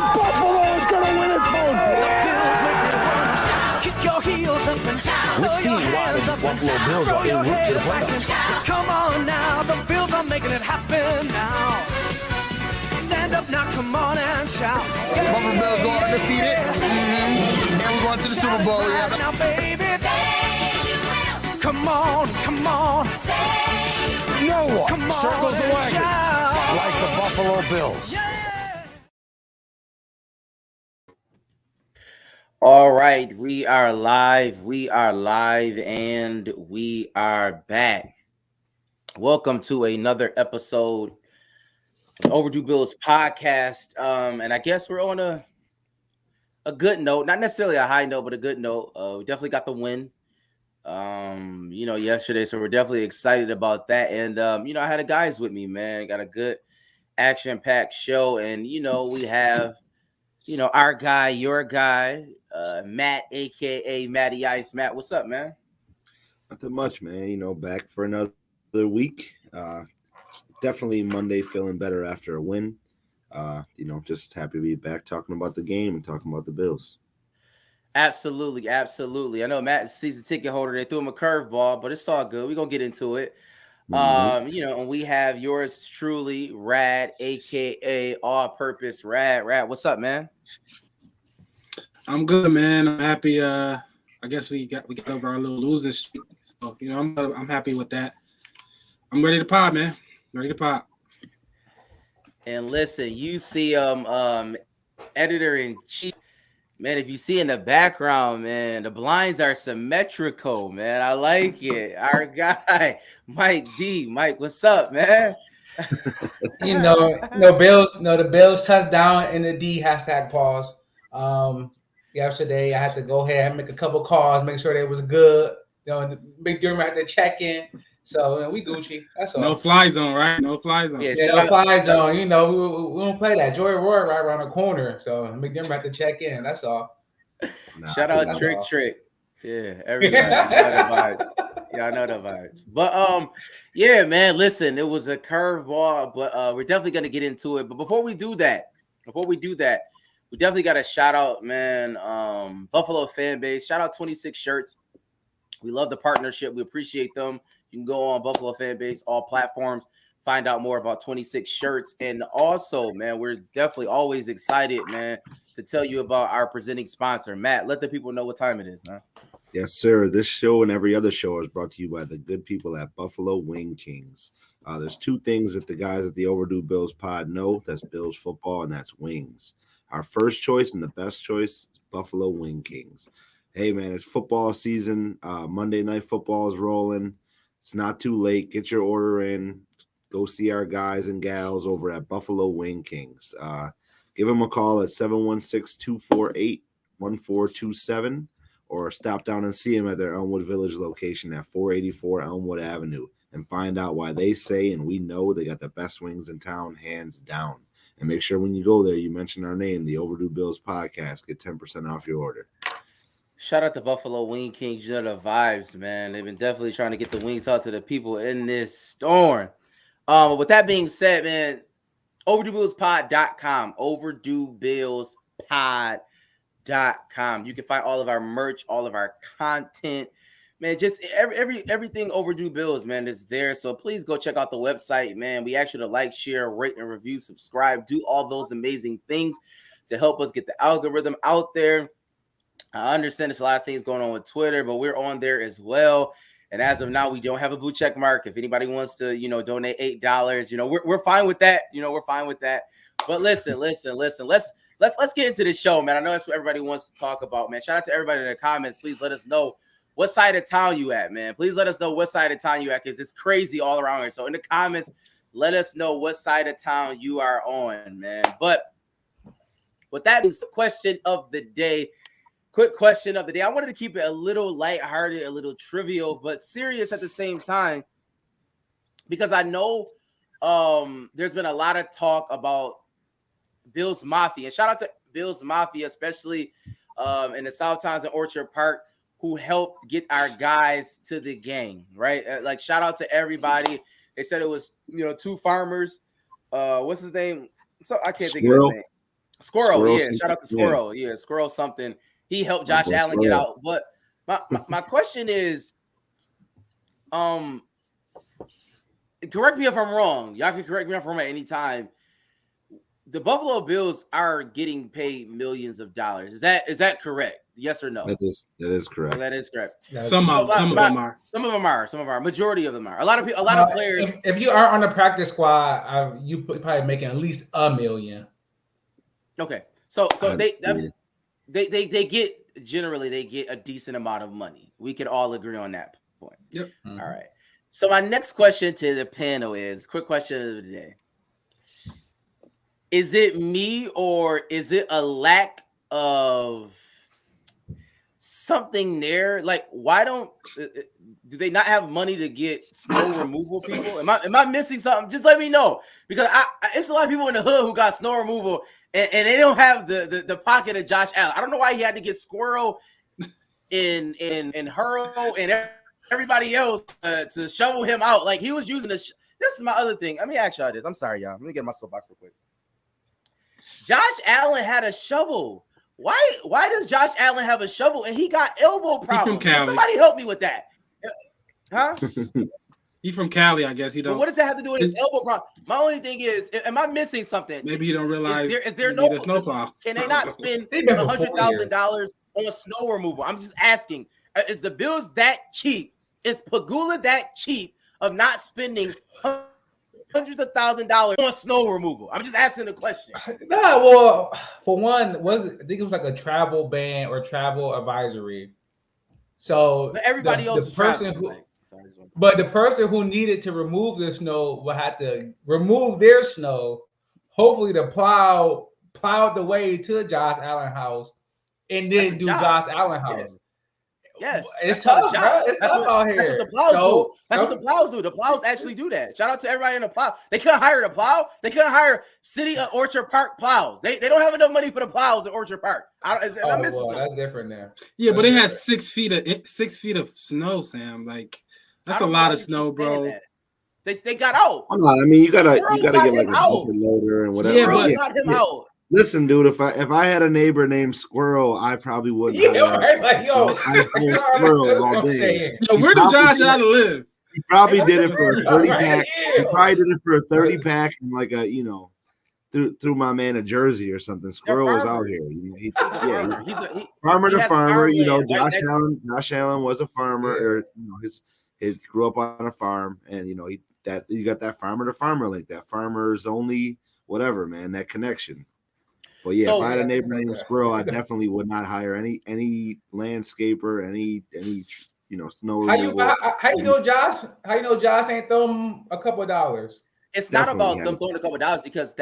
Buffalo is going to win it home. Kick your heels up and down. We've seen why the Buffalo Bills are en route to the playoffs. Come on now, the Bills are making it happen now. Stand up now, come on and shout. Buffalo Bills go undefeated. And we're going to the Super Bowl. Yeah. Now, baby, come on, come on. No one Come on circles the and wagon shout. like the Buffalo Bills. All right, we are live, and we are back. Welcome to another episode of Overdue Bills podcast. And I guess we're on a good note, not necessarily a high note, but a good note. We definitely got the win, yesterday, so we're definitely excited about that. And I had the guys with me, man. Got a good action-packed show, and we have our guy, your guy, Matt, aka Matty Ice. Matt, what's up, man? Nothing much, man. Back for another week. Definitely Monday, feeling better after a win. Just happy to be back talking about the game and talking about the Bills. Absolutely. I know Matt's season ticket holder. They threw him a curveball, but it's all good. We're gonna get into it. And we have yours truly, Rad, aka All Purpose Rad. Rad, what's up, man? I'm good, man. I'm happy. I guess we got over our little losing streak. So I'm happy with that. I'm ready to pop, man. Ready to pop. And listen, you see editor in chief. Man, if you see in the background, man, the blinds are symmetrical, man. I like it. Our guy, Mike D. Mike, what's up, man? The Bills touchdown in the D hashtag pause. Yesterday I had to go ahead and make a couple calls, make sure they was good. Big Dermot had to check in. So we Gucci. That's all. No fly zone, right? No fly zone. Yeah, no fly zone. We don't play that. Joy Ward right around the corner. So McDermott had to check in. That's all. Shout out Trick. Yeah, everybody. Y'all know the vibes. But yeah, man. Listen, it was a curveball, but we're definitely gonna get into it. But before we do that, we definitely got to shout out, man. Buffalo fan base. Shout out 26 Shirts. We love the partnership. We appreciate them. You can go on Buffalo fan base, all platforms, find out more about 26 Shirts. And also, man, we're definitely always excited, man, to tell you about our presenting sponsor. Matt, let the people know what time it is, man. Yes, sir. This show and every other show is brought to you by the good people at Buffalo Wing Kings. There's two things that the guys at the Overdue Bills pod know. That's Bills football, and that's wings. Our first choice and the best choice is Buffalo Wing Kings. Hey, man, it's football season. Monday Night Football is rolling. It's not too late. Get your order in. Go see our guys and gals over at Buffalo Wing Kings. Give them a call at 716-248-1427 or stop down and see them at their Elmwood Village location at 484 Elmwood Avenue and find out why they say and we know they got the best wings in town, hands down. And make sure when you go there, you mention our name, the Overdue Bills podcast. Get 10% off your order. Shout out to Buffalo Wing Kings. You know the vibes, man. They've been definitely trying to get the wings out to the people in this storm. With that being said, man, OverdueBillsPod.com. OverdueBillsPod.com. You can find all of our merch, all of our content. Man, just everything Overdue Bills, man, is there. So please go check out the website, man. We ask you to like, share, rate, and review, subscribe, do all those amazing things to help us get the algorithm out there. I understand there's a lot of things going on with Twitter, but we're on there as well. And as of now, we don't have a blue check mark. If anybody wants to, donate $8, we're fine with that. We're fine with that. But listen. Let's get into this show, man. I know that's what everybody wants to talk about, man. Shout out to everybody in the comments. Please let us know what side of town you at, man. Please let us know what side of town you at, because it's crazy all around here. So in the comments, let us know what side of town you are on, man. But with that being said, quick question of the day. I wanted to keep it a little lighthearted, a little trivial, but serious at the same time, because I know there's been a lot of talk about Bills Mafia. And shout out to Bills Mafia, especially in the South Towns and Orchard Park, who helped get our guys to the game, right? Like, shout out to everybody. They said it was, two farmers. What's his name? So I can't think of his name. Squirrel, yeah. something, Shout out to Squirrel. Yeah, Squirrel something. He helped Josh Allen get out. But my question is, correct me if I'm wrong. Y'all can correct me if I'm wrong at any time. The Buffalo Bills are getting paid millions of dollars. Is that correct? Yes or no? That is correct. That is correct. Some of them are. Some of them are. Majority of them are. A lot of players. If you are on the practice squad, you probably making at least $1 million. Okay, so they get generally they get a decent amount of money. We could all agree on that point. Yep. Mm-hmm. All right. So my next question to the panel is quick question of the day. Is it me or is it a lack of something there? Like, why do they not have money to get snow removal people? Am I missing something? Just let me know, because it's a lot of people in the hood who got snow removal and they don't have the pocket of Josh Allen. I don't know why he had to get Squirrel in Hurl and everybody else to shovel him out. Like, he was using this is my other thing. Let me ask y'all this. I'm sorry, y'all. Let me get my soapbox real quick. Josh Allen had a shovel. Why does Josh Allen have a shovel and he got elbow problems? Somebody help me with that. Huh? He from Cali, I guess. He don't. But what does that have to do with his elbow problem? My only thing is, am I missing something? Maybe you don't realize. Is there no snowplow? Can they not spend $100,000 on snow removal? I'm just asking. Is the Bills that cheap? Is Pagula that cheap of not spending hundreds of $1,000s on snow removal? I'm just asking the question. Nah, well, for one, I think it was like a travel ban or travel advisory. So but everybody else is person the person who needed to remove the snow will have to remove their snow. Hopefully, the plowed the way to Josh Allen house and then do Josh Allen house. Yes, it's tough, bro. It's tough out here. That's what the plows do. That's what the plows do. The plows actually do that. Shout out to everybody in the plow. They couldn't hire the plow. They couldn't hire City of Orchard Park plows. They don't have enough money for the plows in Orchard Park. That's different there. Yeah, but it has 6 feet of snow, Sam. Like, that's a lot of snow, bro. They got out. I mean, you gotta get like a super loader and whatever. Yeah, but got him out. Listen, dude, if I had a neighbor named Squirrel, I probably wouldn't. Squirrel all day. Yo, where did Josh Allen live? He probably did it for a 30 pack. He probably did it for a 30 pack and like a through my man a jersey or something. Squirrel was out here. He's farmer to farmer. Josh Allen was a farmer, or he grew up on a farm, and you got that farmer to farmer link, that farmers only whatever, man, that connection. But yeah, if I had a neighbor named Squirrel, I definitely would not hire any landscaper, any snow removal. How you know Josh? How you know Josh ain't throwing a couple of dollars? It's definitely not about them throwing a couple of dollars, because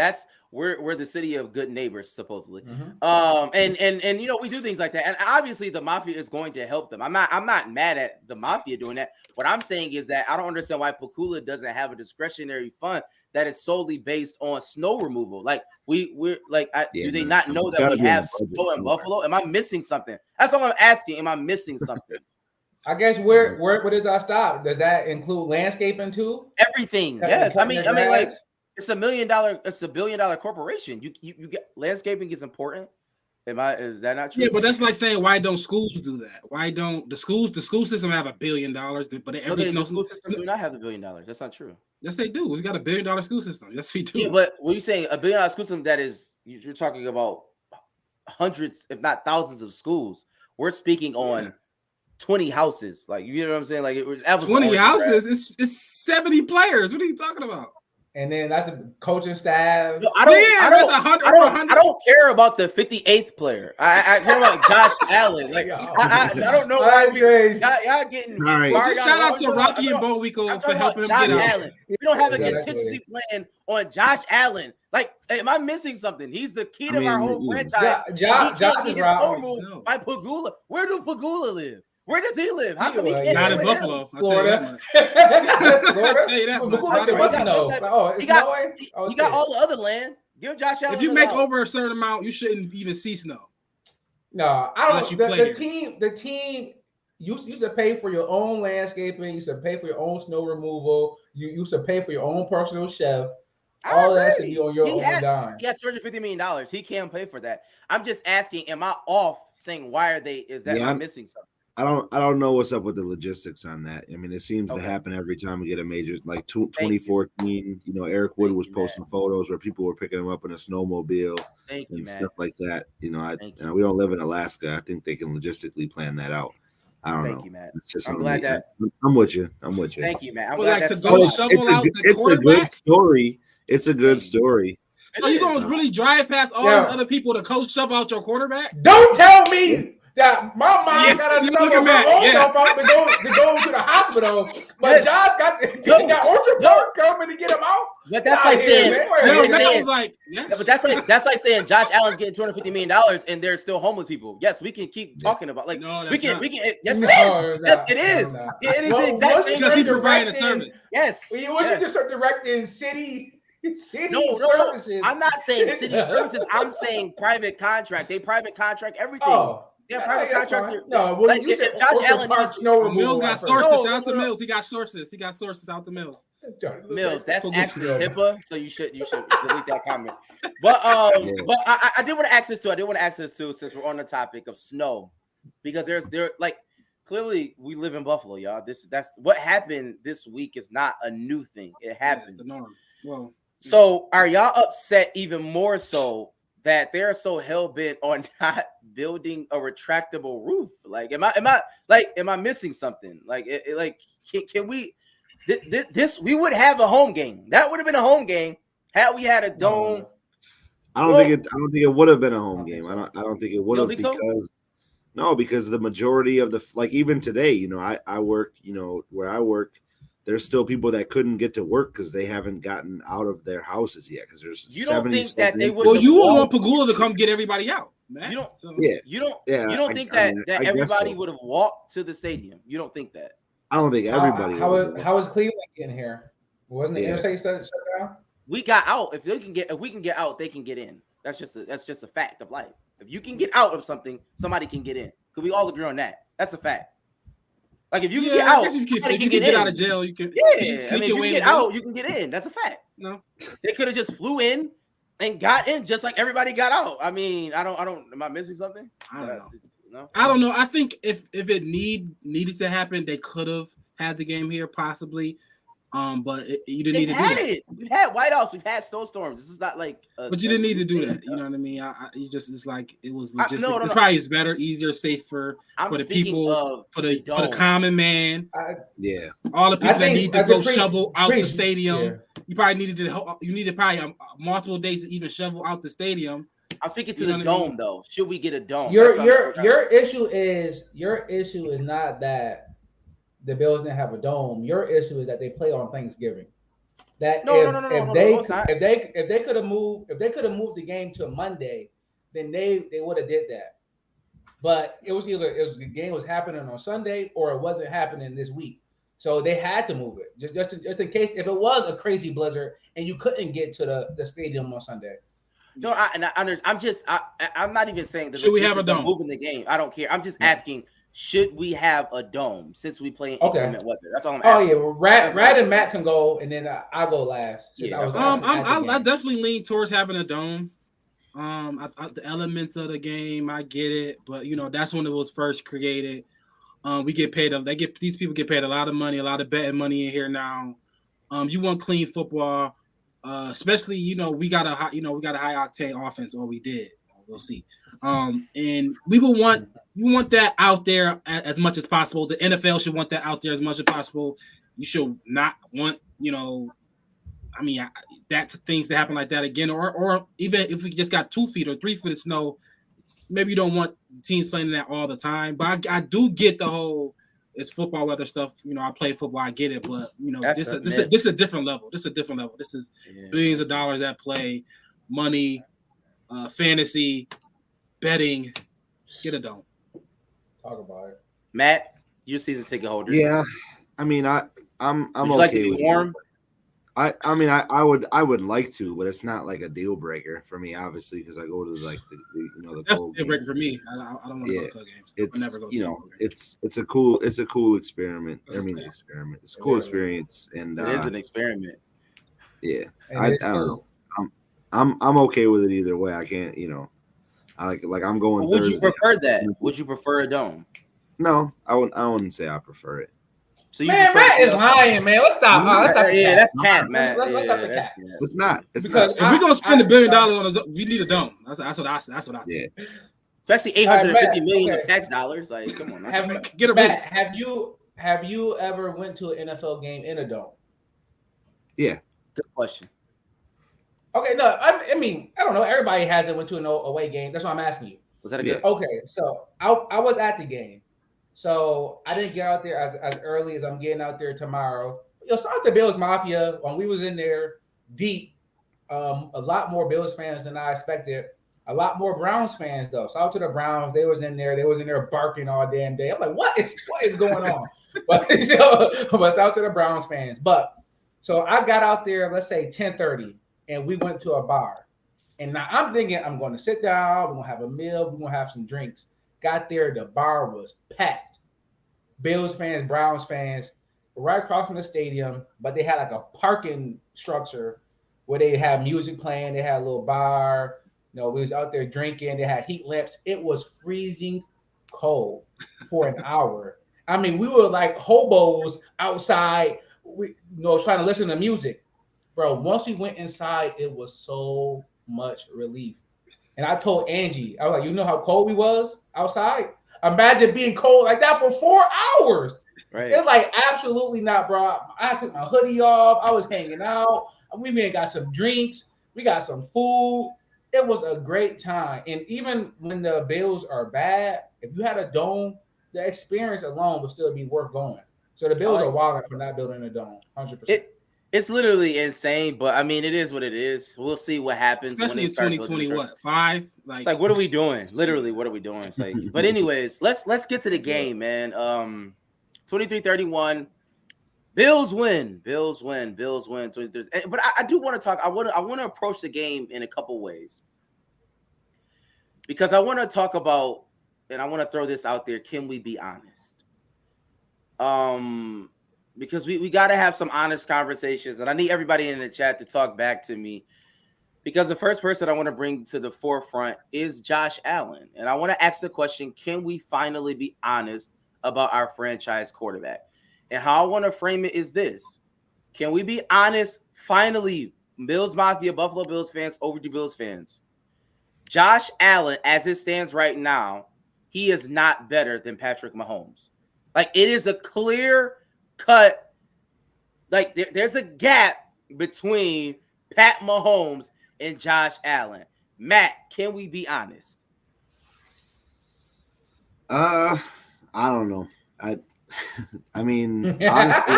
we're the city of good neighbors, supposedly. Mm-hmm. And we do things like that. And obviously the mafia is going to help them. I'm not mad at the mafia doing that. What I'm saying is that I don't understand why Pagula doesn't have a discretionary fund that is solely based on snow removal. Like do they not know that we have snow in Buffalo? Am I missing something? That's all I'm asking. Am I missing something? I guess where does that stop? Does that include landscaping too? Everything. Yes. I mean, like, it's $1 billion. It's $1 billion corporation. You get landscaping is important. Is that not true? Yeah, but that's like saying, why don't schools do that? Why don't the school system have $1 billion? But the school system do not have $1 billion. That's not true. Yes, they do. We got $1 billion school system. Yes, we do. Yeah, but when you saying $1 billion school system, that is, you're talking about hundreds, if not thousands, of schools. We're speaking on 20 houses. Like, you know what I'm saying? Like, it was 20 houses. It's 70 players. What are you talking about? And then that's the coaching staff. No, I don't care about the 58th player. I care about Josh Allen. Like, I don't know why y'all getting. All right. Just shout out to Rocky and Bowico for helping him get out. Allen. We don't have a contingency plan on Josh Allen. Like, am I missing something? He's the key to our whole franchise. Josh is by Pagula. Where do Pagula live? Where does he live? How come he can't not in Buffalo? Florida. I'll tell you that much. He got all the other land. Give Josh Allen. If you make over a certain amount, you shouldn't even see snow. No, I don't. The team. You used to pay for your own landscaping. You used to pay for your own snow removal. You used to pay for your own personal chef. All that should be on your own dime. He has $250 million. He can pay for that. I'm just asking, am I off saying why are they? Am I missing something? I don't know what's up with the logistics on that. I mean, it seems to happen every time we get a major, like 2014. You know, Eric Wood was posting photos where people were picking him up in a snowmobile and stuff like that. You know, we don't live in Alaska. I think they can logistically plan that out. I don't know. Thank you, Matt. It's I'm glad that I'm with you. Thank you, Matt. I'm glad glad to go shovel out the quarterback. It's a good story. It's a good story. So you gonna really drive past all these other people to coach shove out your quarterback? Don't tell me that my mom got to shove her own self out to go to the hospital, but Josh got Orchard Park coming to get him out. But that's like saying, but that's like saying Josh Allen's getting $250 million and there's still homeless people. Yes, we can keep talking about we can. Yes, it is. It is the exact same. Because people providing a service. Yes. You just start directing city services. No. I'm not saying city services. I'm saying private contract. They private contract everything. Oh. Yeah, private contractor. No, well, like, if Josh Allen Mills got sources. Shout out to Mills. He got sources. He got sources out to Mills. Mills, that's actually HIPAA, so you should delete that comment. But I did want to ask this too. Since we're on the topic of snow, because there like clearly we live in Buffalo, y'all. That's what happened this week is not a new thing. It happens. Yeah, the norm. Well, so are y'all upset even more so that they're so hell bent on not building a retractable roof? Like, am I missing something? Like, can we? This we would have a home game. That would have been a home game had we had a dome. I don't think it would have been a home game. I don't think it would have because the majority of even today, you know, I work, you know, where I work. There's still people that couldn't get to work because they haven't gotten out of their houses yet. Because there's you don't think that they would. Well, you would want Pagula to come get everybody out, man. You don't think that everybody would have walked to the stadium. You don't think that? I don't think everybody. How is Cleveland getting here? Wasn't the interstate shut down? We got out. If we can get out, they can get in. That's just a fact of life. If you can get out of something, somebody can get in. Could we all agree on that? That's a fact. Like if you can get out, if you can get out of jail, you can. Yeah, if you can get out, you can get in. That's a fact. No, they could have just flew in and got in just like everybody got out. I mean, I don't. Am I missing something? I don't know. No? I don't know. I think if it needed to happen, they could have had the game here possibly. But you didn't need to do that. We've had whiteouts. We've had snowstorms. This is not like. But you didn't need to do that. You know what I mean? It's like it was logistic. It's probably better, easier, safer for the people, for the common man. All the people that need to go shovel out the stadium. Yeah. You probably needed probably multiple days to even shovel out the stadium. I'm speaking to the dome though. Should we get a dome? Your issue is not that the Bills didn't have a dome. Your issue is that they play on Thanksgiving. If they could have moved the game to a Monday, then they would have did that. But it was either the game was happening on Sunday or it wasn't happening this week. So they had to move it just in case if it was a crazy blizzard and you couldn't get to the stadium on Sunday. No, I'm not even saying that. Should we have a dome? Moving the game, I don't care. I'm just asking. Should we have a dome since we play in inclement weather? That's all I'm asking. Oh yeah, well, Rad and Matt can go, and then I'll go last. I definitely lean towards having a dome. The elements of the game, I get it, but you know that's when it was first created. We get paid. These people get paid a lot of money, a lot of betting money in here now. You want clean football, especially we got a high octane offense, or we did. We'll see. And we will want that out there as much as possible. The NFL should want that out there as much as possible. You should not want, that's things to happen like that again. Or even if we just got 2 feet or 3 feet of snow, maybe you don't want teams playing that all the time. But I do get the whole it's football weather stuff. I play football, I get it. But this is a different level. This is billions of dollars at play, money, fantasy, betting. Get a dome. Talk about it, Matt. You're season ticket holder. Yeah, I mean, I'm would you okay like to be with warm? I would like to, but it's not like a deal breaker for me, obviously, because I go to like the that's a deal breaker for me. I don't want to go to games. It's never go it's a cool experiment. It's a cool experience, and it is an experiment. Yeah, And I it's don't cool. know. I'm okay with it either way. I can't, I like I'm going But would Thursday. you prefer that? Would you prefer a dome? No, I wouldn't say I prefer it. So you Man, prefer Matt the is lying, man. Let's stop. Let's stop the yeah, cap. that's cap, man. Let's stop Yeah, the that's cap. cap. It's not. It's Because not. If we're gonna spend $1 billion on a dome, we need a dome. That's what I Yeah. think. Especially All right, 850 Matt, million okay. of tax dollars. Like, come on, man. Get a Matt, roof. have you ever went to an NFL game in a dome? Yeah. Good question. Okay, no, I mean, I don't know. Everybody hasn't went to an away game. That's why I'm asking you. Was that a Yeah. good? Okay, so I was at the game. So I didn't get out there as early as I'm getting out there tomorrow. Shout out to Bills Mafia. When we was in there deep, a lot more Bills fans than I expected. A lot more Browns fans though. Shout out to the Browns. They was in there barking all damn day. I'm like, what is going on? But but shout out to the Browns fans. But so I got out there, let's say 10:30, and we went to a bar. And now I'm thinking I'm going to sit down, we're going to have a meal, we're going to have some drinks. Got there, the bar was packed. Bills fans, Browns fans, right across from the stadium, but they had like a parking structure where they had music playing, they had a little bar. We was out there drinking, they had heat lamps. It was freezing cold for an hour. I mean, we were like hobos outside, trying to listen to music. Bro, once we went inside, it was so much relief. And I told Angie, I was like, you know how cold we was outside? Imagine being cold like that for 4 hours. Right. It's like absolutely not, bro. I took my hoodie off. I was hanging out. We even got some drinks. We got some food. It was a great time. And even when the Bills are bad, if you had a dome, the experience alone would still be worth going. So the Bills are wilding for not building a dome, 100%. It's literally insane, but I mean, it is what it is. We'll see what happens. Especially in 2020, what 5? It's like, what are we doing? Literally, what are we doing? It's like, but anyways, let's get to the game, man. 23-31. Bills win. 23. But I do want to talk. I want to approach the game in a couple ways because I want to talk about, and I want to throw this out there. Can we be honest? Because we got to have some honest conversations, and I need everybody in the chat to talk back to me because the first person I want to bring to the forefront is Josh Allen. And I want to ask the question, can we finally be honest about our franchise quarterback? And how I want to frame it is this. Can we be honest, finally, Bills Mafia, Buffalo Bills fans, Overdue Bills fans? Josh Allen, as it stands right now, he is not better than Patrick Mahomes. Like, it is a clear cut, like there's a gap between Pat Mahomes and Josh Allen. Matt, can we be honest? I don't know. I mean, honestly,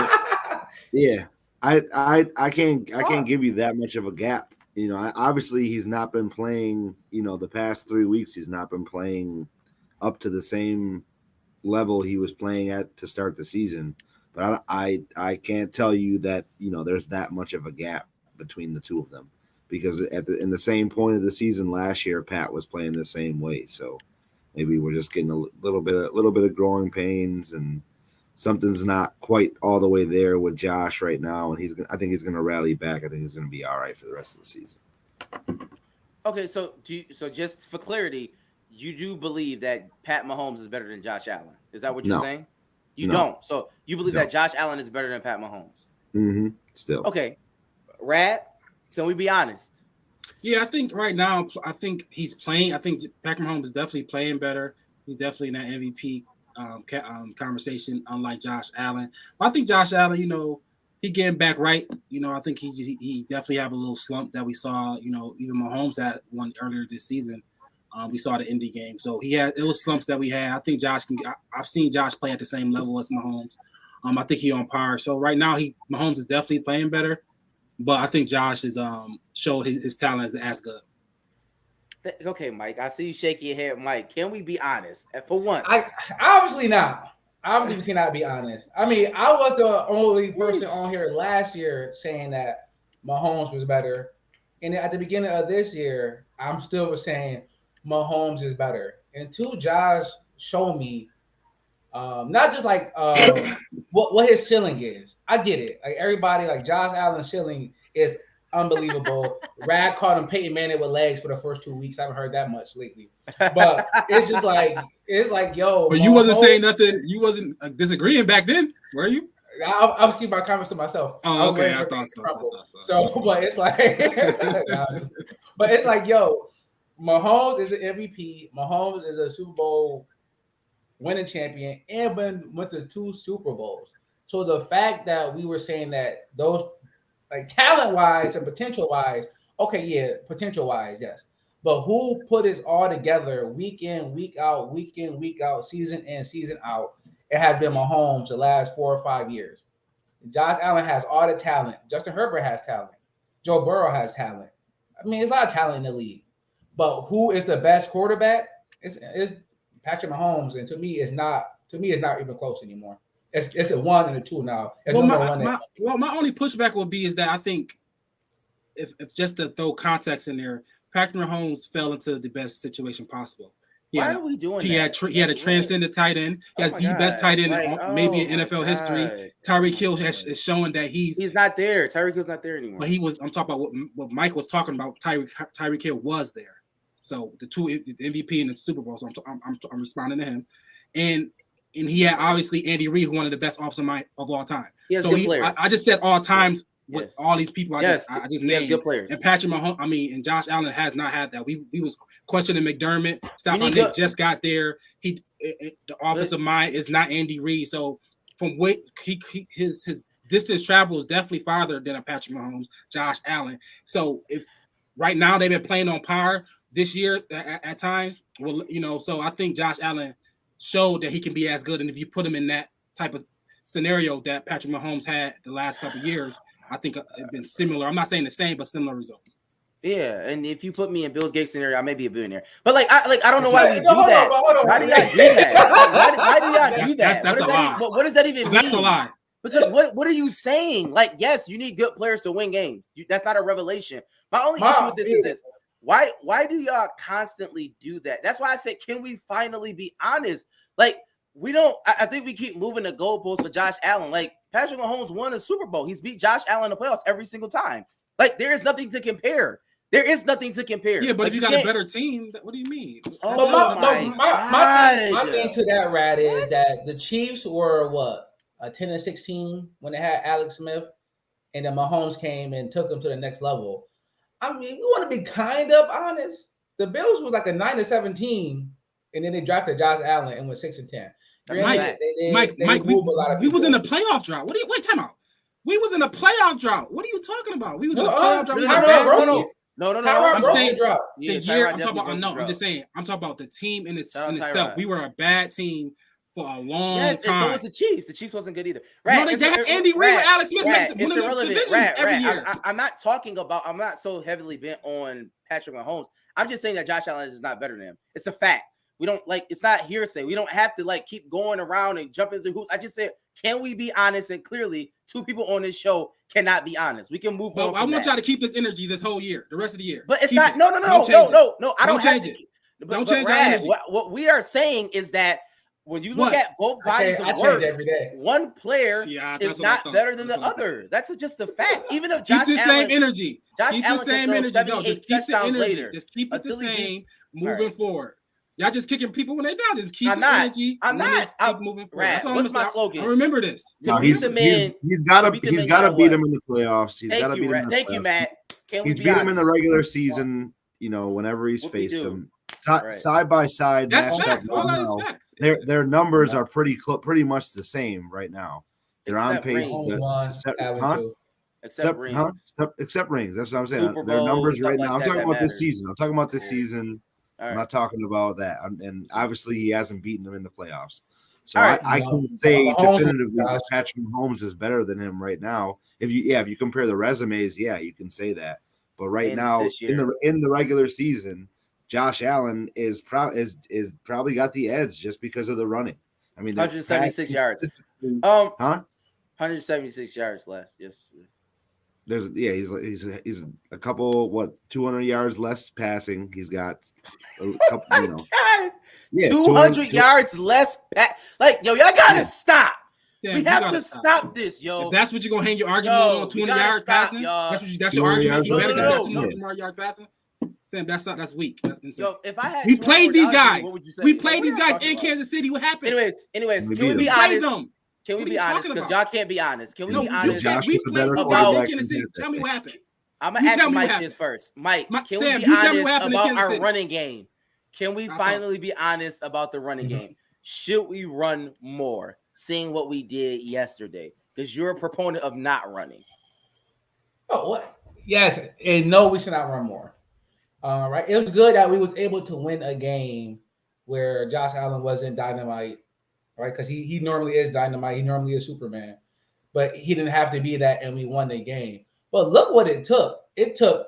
yeah. I can't give you that much of a gap. Obviously he's not been playing, the past 3 weeks he's not been playing up to the same level he was playing at to start the season. But I can't tell you that, there's that much of a gap between the two of them because in the same point of the season last year, Pat was playing the same way. So maybe we're just getting a little bit of growing pains and something's not quite all the way there with Josh right now. And I think he's going to rally back. I think he's going to be all right for the rest of the season. Okay. So just for clarity, you do believe that Pat Mahomes is better than Josh Allen. Is that what you're saying? You don't. So you believe that Josh Allen is better than Pat Mahomes? Mm-hmm. Still. Okay. Rad, can we be honest? Yeah, I think right now, I think he's playing. I think Patrick Mahomes is definitely playing better. He's definitely in that MVP conversation, unlike Josh Allen. But I think Josh Allen, he getting back right. I think he definitely have a little slump that we saw, even Mahomes had one earlier this season. We saw the Indy game. So it was slumps that we had. I think I've seen Josh play at the same level as Mahomes. I think he's on par. So right now Mahomes is definitely playing better, but I think Josh has showed his talent as good. Okay, Mike, I see you shaking your head, Mike. Can we be honest? For once. Obviously not. Obviously we cannot be honest. I mean, I was the only person on here last year saying that Mahomes was better. And at the beginning of this year, I'm still saying Mahomes is better. And Josh showed me not just like what his ceiling is. I get it. Like everybody, like Josh Allen's ceiling is unbelievable. Rad called him Peyton Manning with legs for the first 2 weeks. I haven't heard that much lately, but it's just like yo. But you wasn't saying nothing. You wasn't disagreeing back then, were you? I was keeping my comments to myself. Oh, okay. I thought so. So, but it's like, but it's like, yo, Mahomes is an MVP. Mahomes is a Super Bowl winning champion and went to 2 Super Bowls. So the fact that we were saying that those, like talent-wise and potential-wise, okay, yeah, potential-wise, yes. But who put it all together week in, week out, season in, season out? It has been Mahomes the last 4 or 5 years. Josh Allen has all the talent. Justin Herbert has talent. Joe Burrow has talent. I mean, there's a lot of talent in the league. But who is the best quarterback? It's Patrick Mahomes, and to me, it's not even close anymore. It's a 1 and a 2 now. Well, my only pushback will be is that I think if just to throw context in there, Patrick Mahomes fell into the best situation possible. Why are we doing that? He had a transcendent tight end. He has the best tight end maybe in NFL history. Tyreek Hill is showing that he's not there. Tyreek Hill's not there anymore. But I'm talking about what Mike was talking about. Tyreek Hill was there. So the MVP and the Super Bowl. So I'm responding to him, and he had obviously Andy Reid, who one of the best offensive mind of all time. I just said all times with all these people. I just named good players. And Patrick Mahomes, and Josh Allen has not had that. We was questioning McDermott. Stephon Diggs just got there. The offensive mind is not Andy Reid. So from what his distance travel is definitely farther than a Patrick Mahomes, Josh Allen. So if right now they've been playing on par this year at times, well, so I think Josh Allen showed that he can be as good. And if you put him in that type of scenario that Patrick Mahomes had the last couple of years, I think it's been similar. I'm not saying the same, but similar results. Yeah, and if you put me in Bill Gates' scenario, I may be a billionaire. But I don't know why we do that. Why do y'all do that? Why do y'all do that? That's a lie. What does that even mean? That's a lie. Because what are you saying? Like, yes, you need good players to win games. That's not a revelation. My only issue with this is this. Why do y'all constantly do that? That's why I said, can we finally be honest? Like, we don't. I think we keep moving the goalposts for Josh Allen. Like, Patrick Mahomes won a Super Bowl. He's beat Josh Allen in the playoffs every single time. Like, there is nothing to compare. There is nothing to compare. Yeah, but if you got a better team, what do you mean? My thing to that, Rad, is that the Chiefs were 10-16 when they had Alex Smith, and then Mahomes came and took them to the next level. I mean, we want to be kind of honest. The Bills was like a 9-17, and then they drafted Josh Allen and went 6-10. Mike, we was in a playoff drought. Wait, time out. We was in a playoff drought. What are you talking about? We was in a playoff drought. No. I'm saying the year. I'm talking about. No, I'm just saying. I'm talking about the team in itself. We were a bad team for a long time. And so was the Chiefs. The Chiefs wasn't good either. No, they had Andy Reid with Alex Smith. It's irrelevant. Every year. I'm not talking about. I'm not so heavily bent on Patrick Mahomes. I'm just saying that Josh Allen is not better than him. It's a fact. We don't it's not hearsay. We don't have to keep going around and jumping through hoops. I just said, can we be honest? And clearly, 2 people on this show cannot be honest. We can move on. I want y'all to keep this energy this whole year, the rest of the year. But it's not. No. I don't change it. Don't change our energy. What we are saying is that when you look at both bodies of work, one player is not better than the other. That's just a fact. Even if Josh Allen, same energy. Keep the same energy. Just keep the energy. Just keep it the same moving forward. Y'all just kicking people when they're down. Just keep the energy. I'm not. Keep moving forward. What's my slogan? I remember this. He's got to beat him in the playoffs. He's got to beat him. Thank you, Matt. He's beat him in the regular season. Whenever he's faced him, side by side. That's facts. All that is facts. Their numbers are pretty much the same right now. They're on pace. Except rings. That's what I'm saying. Their numbers right now. I'm talking about this season. I'm not talking about that. And obviously, he hasn't beaten him in the playoffs. So I can say definitively that Patrick Mahomes is better than him right now. If you compare the resumes, you can say that. But right now, in the regular season, Josh Allen is probably got the edge just because of the running. I mean, 176 yards. 176 yards less. Yes. He's a couple 200 yards less passing. He's got a couple, 200 yards less y'all gotta stop. Sam, we have to stop this, yo. If that's what you're gonna hang your argument on 20 yards passing. That's your argument. He better get more yards passing. Sam, that's weak. That's insane. Yo, if I had we played these guys. We played these guys in Kansas City. What happened? Anyways, can we be honest? Can we be honest? Because y'all can't be honest. Can we be honest? We played about Kansas City. Tell me what happened. I'm gonna ask Mike this first. Mike, can we be honest about our running game? Can we finally be honest about the running game? Should we run more? Seeing what we did yesterday, because you're a proponent of not running. Oh, what? Yes, and no, we should not run more. Right? It was good that we was able to win a game where Josh Allen wasn't dynamite, right? Because he normally is dynamite. He normally is Superman, but he didn't have to be that, and we won the game. But look what it took. It took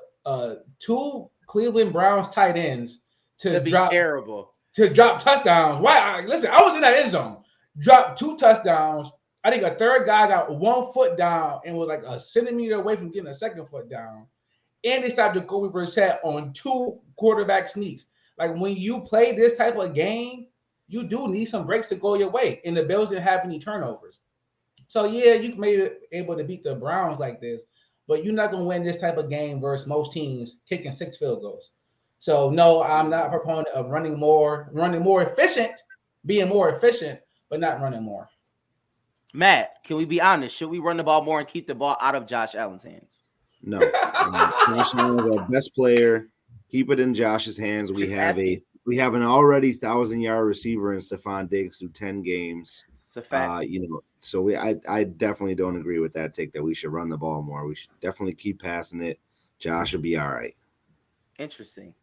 2 Cleveland Browns tight ends to drop touchdowns. Why? Listen, I was in that end zone. Dropped 2 touchdowns. I think a third guy got 1 foot down and was like a centimeter away from getting a second foot down. And they stopped Jacoby Brissett on 2 quarterback sneaks. Like when you play this type of game, you do need some breaks to go your way. And the Bills didn't have any turnovers. So yeah, you may be able to beat the Browns like this, but you're not going to win this type of game versus most teams kicking 6 field goals. So no, I'm not a proponent of running more efficient, being more efficient, but not running more. Matt, can we be honest? Should we run the ball more and keep the ball out of Josh Allen's hands? No. Josh Allen is our best player. Keep it in Josh's hands. We have an already 1,000-yard receiver in Stephon Diggs through 10 games. It's a fact. So I definitely don't agree with that take that we should run the ball more. We should definitely keep passing it. Josh will be all right. Interesting.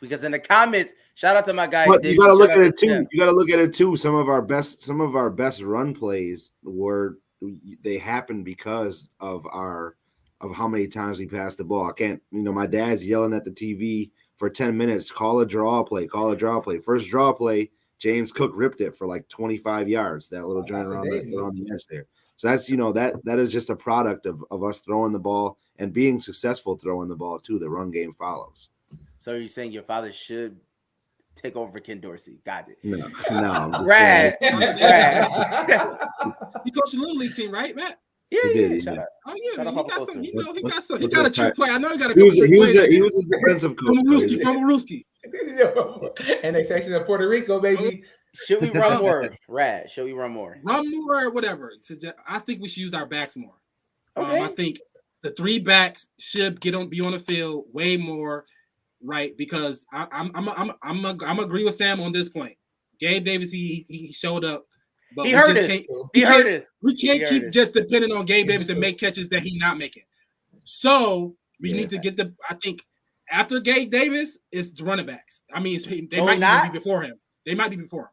Because in the comments, shout out to my guy. But you got to look at it too. You got to look at it too. Some of our best run plays they happened because of how many times we passed the ball. I can't. My dad's yelling at the TV for 10 minutes. Call a draw play. First draw play. James Cook ripped it for like 25 yards. That little joint around the edge there. So that's that is just a product of us throwing the ball and being successful throwing the ball too. The run game follows. So you're saying your father should take over for Ken Dorsey? Got it. No. I'm just Brad. He coached the Little League team, right, Matt? Yeah, he did. Shout out. Oh yeah, Shout man, out he got some. What's He got a trick play. I know he got a. He was a defensive coach. From a Rooski. And they say in Puerto Rico, baby. Should we run more? Rad. Should we run more? Run more, whatever. I think we should use our backs more. Okay. I think the 3 backs should be on the field way more. Right, because I'm agree with Sam on this point. Gabe Davis, he showed up, but he hurt us. We can't keep just depending on Gabe Davis and make catches that he's not making. So we need to get I think after Gabe Davis, it's the running backs. I mean, they might even be before him. They might be before him.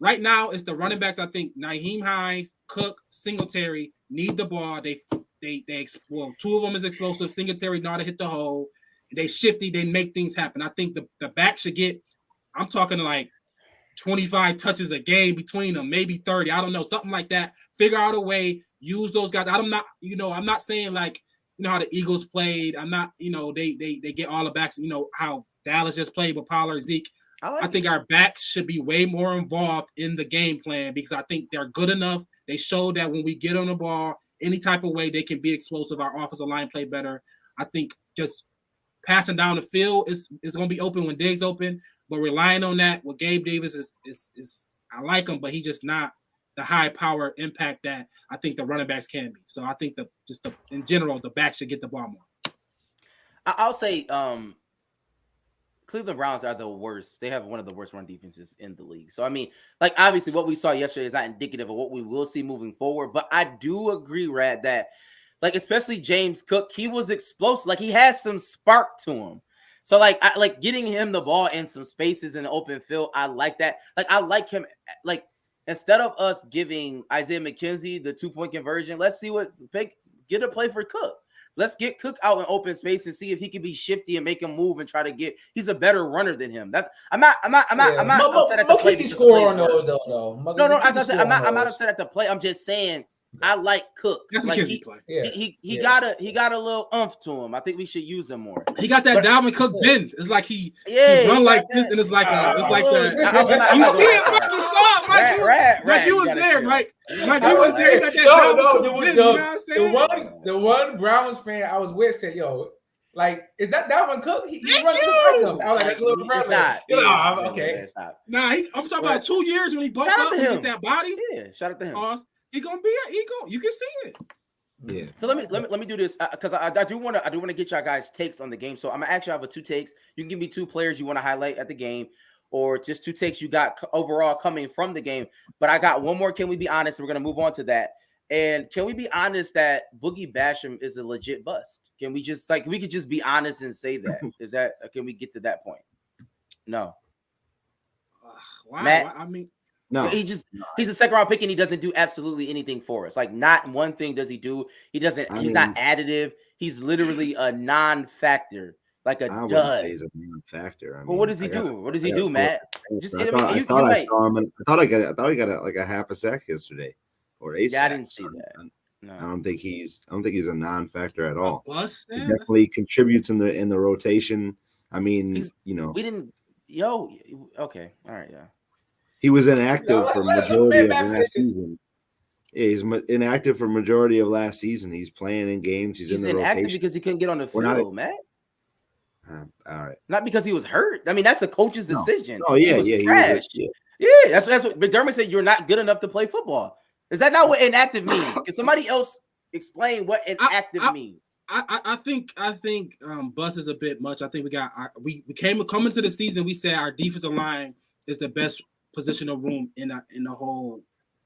Right now, it's the running backs. I think Nyheim Hines, Cook, Singletary need the ball. They 2 of them is explosive. Singletary know how to hit the hole. They shifty, they make things happen. I think the back should get, I'm talking like 25 touches a game between them, maybe 30. I don't know, something like that. Figure out a way, use those guys. I'm not saying like, how the Eagles played. I'm not, they get all the backs, how Dallas just played with Pollard, Zeke. I think our backs should be way more involved in the game plan because I think they're good enough. They showed that when we get on the ball, any type of way they can be explosive. Our offensive line play better. I think just passing down the field is going to be open when Diggs open, but relying on that with Gabe Davis is I like him, but he's just not the high power impact that I think the running backs can be. So I think in general, the backs should get the ball more. I'll say Cleveland Browns are the worst. They have one of the worst run defenses in the league. So, I mean, like, obviously what we saw yesterday is not indicative of what we will see moving forward, but I do agree, Rad, that like, especially James Cook, he was explosive. Like, he has some spark to him. So, like, I like getting him the ball in some spaces in the open field. I like that. Like, I like him. Like, instead of us giving Isaiah McKenzie the 2-point conversion, let's see get a play for Cook. Let's get Cook out in open space and see if he can be shifty and make him move and try to get. He's a better runner than him. I'm not upset at the play. Score on those though. No. As I said, I'm not upset at the play. I'm just saying. I like Cook. That's like he got a little oomph to him. I think we should use him more. He got that Dalvin Cook bend. It's like he run like this, and it's like you see it, Mike. Mike, you was there, Mike. Mike, you was there. You got that. The one Browns fan I was with said, "Yo, like, is that Dalvin Cook? He runs just like him." I was like, "That's a little brother." Okay. Nah, I'm talking about 2 years when he bulked up and get that body. Yeah, shout out to him. He gonna be an ego. You can see it. Yeah. So let me do this because I do want to get y'all guys' takes on the game. So I'm gonna actually have 2 takes. You can give me 2 players you want to highlight at the game, or just 2 takes you got overall coming from the game. But I got one more. Can we be honest? We're gonna move on to that. And can we be honest that Boogie Basham is a legit bust? Can we just we could just be honest and say that? Can we get to that point? No. Why? Matt? I mean, no. He's a second round pick and he doesn't do absolutely anything for us. Like, not one thing does he do. He doesn't. He's not additive. He's literally a non-factor, like a I dud. Say he's a non-factor. Well, what does he do? What does he do, Matt? I thought I saw him. I thought he got like a half a sack yesterday. Or a sack. I didn't see that. No. I don't think he's a non-factor at all. He definitely contributes in the rotation. I mean, we didn't. Okay, all right, yeah. He was inactive for majority of last season. Yeah, he's inactive for majority of last season. He's playing in games. He's in the inactive rotation because he couldn't get on the field, Matt. All right. Not because he was hurt. I mean, that's a coach's decision. Oh yeah, he was trash. That's what McDermott said. You're not good enough to play football. Is that not what inactive means? Can somebody else explain what inactive means? I think bus is a bit much. I think we coming to the season. We said our defensive line is the best positional room in the whole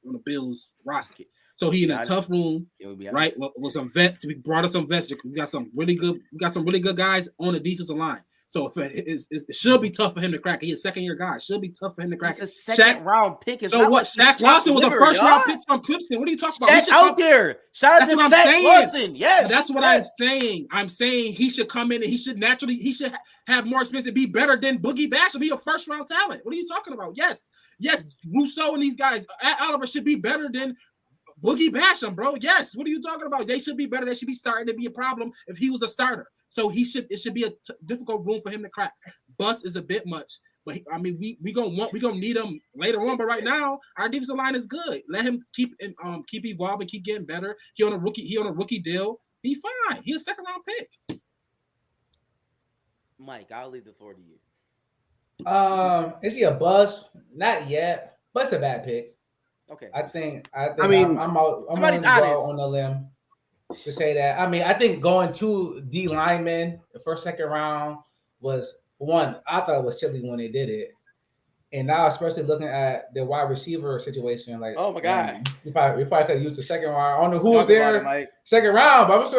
on the Bills roster. So he in a tough room, right? With some vets. We brought us some vets. We got some really good guys on the defensive line. So it should be tough for him to crack it. He's a second-year guy. It should be tough for him to crack it. It's a second-round pick. So what? Shaq Lawson was a first-round pick from Clemson. What are you talking about? Shaq out there. Shout out to Shaq Lawson. Yes. That's what I'm saying. I'm saying he should come in and he should have more experience and be better than Boogie Basham. Be a first-round talent. What are you talking about? Yes, Rousseau and these guys, Oliver should be better than Boogie Basham, bro. Yes. What are you talking about? They should be better. They should be starting to be a problem if he was a starter. So it should be a difficult room for him to crack. Bus is a bit much, but we gonna need him later on. But right now, our defensive line is good. Let him keep evolving, keep getting better. He on a rookie deal. He fine. He's a second-round pick. Mike, I'll leave the floor to you. Is he a bust? Not yet, but it's a bad pick. Okay. I think I'm somebody's honest on the limb to say that. I mean, I think going to D lineman the first, second round was one. I thought it was silly when they did it, and now especially looking at the wide receiver situation, like, oh my god, we probably could have used the second round. I don't know who was there second round, but I'm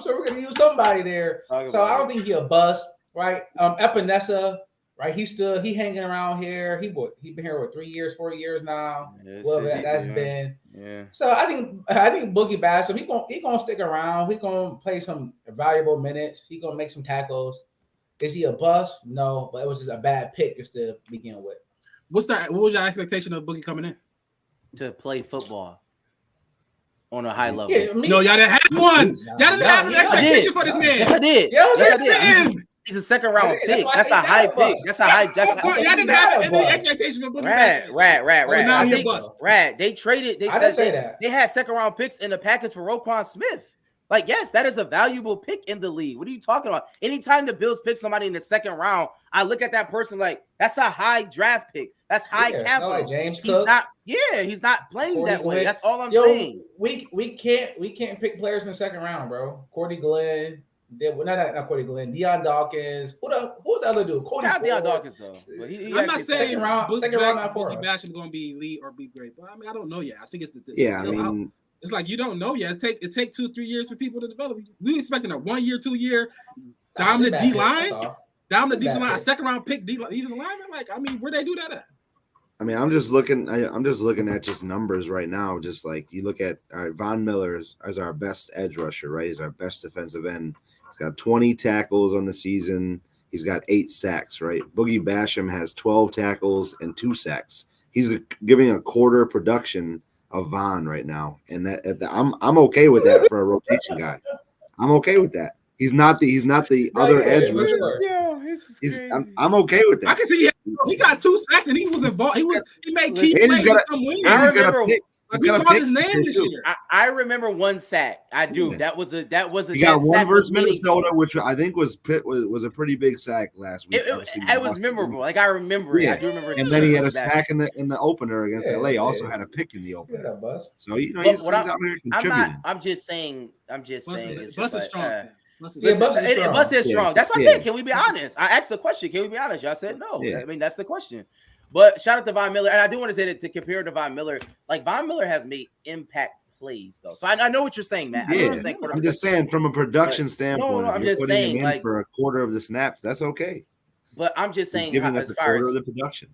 sure we're gonna use somebody there. So I don't think he's a bust, right? Epinesa. Right, he hanging around here. He been here for 3 years, 4 years now. Well, that's been. Yeah. So I think Boogie Basham, he gonna stick around. He gonna play some valuable minutes. He gonna make some tackles. Is he a bust? No, but it was just a bad pick just to begin with. What was your expectation of Boogie coming in? To play football on a high level. Yeah, no, y'all didn't have one. Y'all didn't have an expectation for this man. Yes, I did. Yes, I did. He's a second-round pick. That's a high pick. That's a high. Y'all didn't have any expectation for Boogie. Rat. They traded. I didn't say that. They had second-round picks in the package for Roquan Smith. Like, yes, that is a valuable pick in the league. What are you talking about? Anytime the Bills pick somebody in the second round, I look at that person like, that's a high draft pick. That's high capital. Like James he's Cook. He's not playing Cordy that way. Glenn. That's all I'm saying. We can't pick players in the second round, bro. Cordy Glenn. Not Cordy Glenn. Deion Dawkins. Who's the other dude? Deion Dawkins though. But I'm not saying second round, not for Boogie Basham going to be elite or be great, but I mean I don't know yet. I think it's it's like you don't know yet. It take 2-3 years for people to develop. We expecting a 1 year, 2 year dominant D line, a second round pick D line. Like, I mean, where they do that at? I mean, I'm just looking at just numbers right now. Just like you look at Von Miller as our best edge rusher, right? He's our best defensive end. He's got 20 tackles on the season. He's got 8 sacks, right? Boogie Basham has 12 tackles and 2 sacks. He's giving a quarter production of Von right now, and I'm okay with that for a rotation guy. I'm okay with that. He's not the other edge rusher. This is crazy. I'm okay with that. I can see he got 2 sacks and he was involved. He made key And plays. he's got I remember. Like, we called his name this year. I remember 1 sack. I do. Yeah. That was a. He got 1 versus Minnesota, which I think was a pretty big sack last week. It was memorable. Like I remember it. I do remember. And then he had a sack in the opener against LA. Also had a pick in the opener. So he's out here contributing. I'm just saying. Bus is strong. Bus is strong. That's what I said. Can we be honest? I asked the question. Can we be honest? Y'all said no. I mean, that's the question. But shout out to Von Miller. And I do want to say that to compare to Von Miller, like Von Miller has made impact plays, though. So I know what you're saying, Matt. I'm just saying from a production standpoint, I'm just saying, him in for a quarter of the snaps, that's okay. But I'm just saying, giving us a quarter of the production.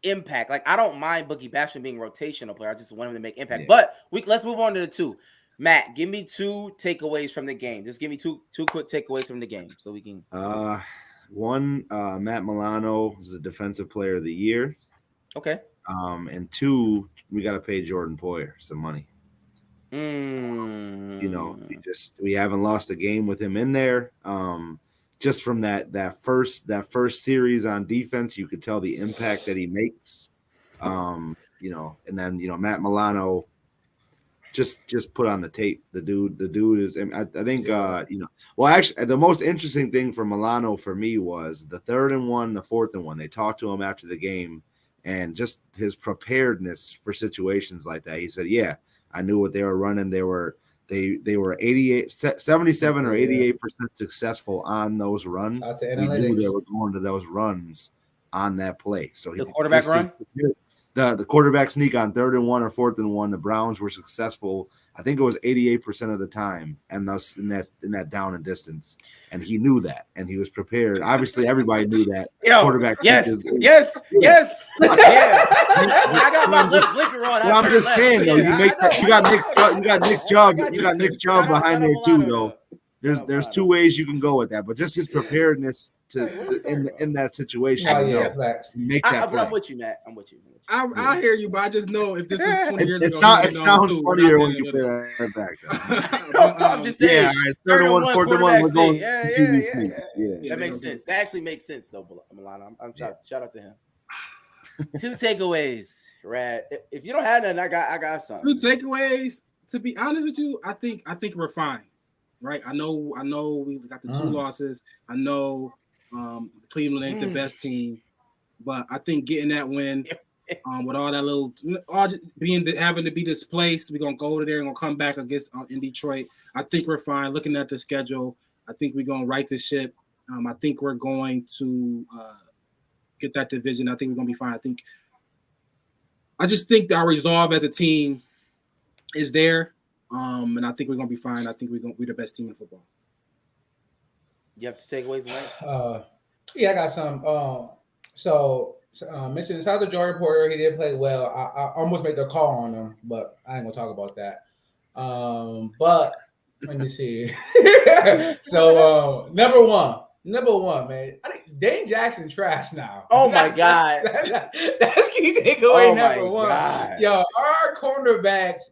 Impact. Like I don't mind Boogie Basham being rotational player. I just want him to make impact. But let's move on to the 2. Matt, give me 2 takeaways from the game. Just give me two quick takeaways from the game so we can. 1, Matt Milano is the defensive player of the year. Okay. And 2, we got to pay Jordan Poyer some money. We haven't lost a game with him in there. Just from that first series on defense, you could tell the impact that he makes. And then Matt Milano. Just put on the tape. The dude is. I think. Well, actually, the most interesting thing for Milano for me was the 3rd and 1, the 4th and 1. They talked to him after the game, and just his preparedness for situations like that. He said, "Yeah, I knew what they were running. They were 77 or 88% successful on those runs. We knew they were going to those runs on that play. So the quarterback run." The quarterback sneak on 3rd and 1 or 4th and 1, the Browns were successful. I think it was 88% of the time, and thus in that down and distance. And he knew that, and he was prepared. Obviously, everybody knew that. Quarterback. Yes. Yeah. I got my left blinker on. Well, I'm just saying though, you got Nick Chubb behind there too, though. There's 2 ways you can go with that, but just his preparedness in that situation. Make that play. I'm with you, Matt. I'm with you. I hear you, but I just know if this was 20 years ago. It sounds funnier when you play that back. I'm just saying. Yeah, all right, 3rd and 1, 4th and 1. We're going. Yeah. That makes sense. That actually makes sense, though, Milano. Shout out to him. 2 takeaways, Rad. If you don't have none, I got something. 2 takeaways. To be honest with you, I think we're fine. Right? I know we got the 2 losses. I know Cleveland ain't the best team, but I think getting that win with all that having to be displaced, we're gonna go over there and gonna come back against in Detroit. I think we're fine. Looking at the schedule, I think we're gonna right the ship. I think we're going to get that division. I think we're gonna be fine. I just think that our resolve as a team is there. And I think we're gonna be fine. I think we're the best team in football. You have 2 takeaways, Mike? I got some. Mentioned shout out to Jordan Poyer. He did play well. I almost made the call on him, but I ain't gonna talk about that. But let me see. So number one, man. I think Dane Jackson trash now. Oh my God. That's key takeaway number 1. God. Yo, our cornerbacks,